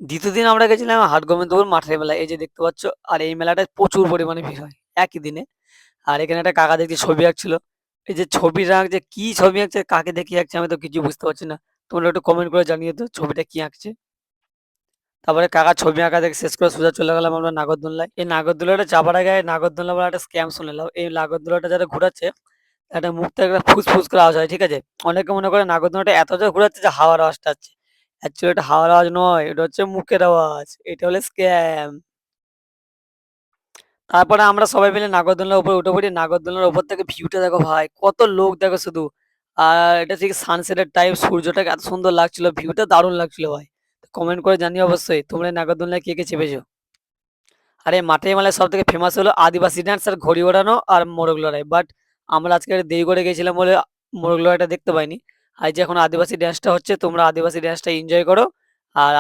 দ্বিতীয় দিন আমরা গেছিলাম হাটগোবিন্দপুর মাঠের মেলায়। এই যে দেখতে পাচ্ছ। আর এই মেলাটায় প্রচুর পরিমাণে ভিড় হয় একই দিনে। আর এখানে একটা কাকা দেখছি ছবি আঁকছিল। এই যে ছবিটা আঁকছে, কি ছবি আঁকছে, কাকে দেখিয়ে আঁকছে আমি তো কিছু বুঝতে পারছি না। তোমরা একটু কমেন্ট করে জানিয়ে তো ছবিটা কি আঁকছে। তারপরে কাকা ছবি আঁকা দেখে শেষ করে সোজা চলে গেলাম আমরা নাগরদোলনায়। এই নাগরদোলাটা চাপার আগে নাগরদোলনা বলে একটা স্ক্যাম শুনলাম। এই নাগরদোলাটা যারা ঘুরাচ্ছে, একটা মুখ থেকে একটা ফুস করে আওয়াজ হয়, ঠিক আছে? অনেকে মনে করে নাগরদোলনাটা এত জোরে ঘুরাচ্ছে যে হাওয়ার আওয়াজটা হচ্ছে। অ্যাকচুয়ালি এটা হাওয়ার আওয়াজ নয়, এটা হচ্ছে মুখের আওয়াজ। এটা হলো স্ক্যাম। তারপরে আমরা সবাই মিলে নাগরদোলনার উপরে উঠে পড়ি। নাগরদোলনার উপর থেকে ভিউটা দেখো ভাই, কত লোক দেখো শুধু। আর এটা ঠিক সানসেটের টাইম, সূর্যটাকে এত সুন্দর লাগছিল, ভিউটা দারুণ লাগছিল ভাই। কমেন্ট করে জানিও অবশ্যই তোমরা এই নাগরদোলনায় কে চেপেছো। আর এই মাঠের মেলায় সব থেকে ফেমাস হলো আদিবাসী ডান্স আর ঘড়ি ওড়ানো আর মোরগ লড়াই। বাট আমরা আজকে একটু দেরি করে গেছিলাম বলে মোরগ লড়াইটা দেখতে পাইনি। আর এই যে এখন আদিবাসী ড্যান্সটা হচ্ছে, তোমরা আদিবাসী ড্যান্সটা এনজয় করো। আর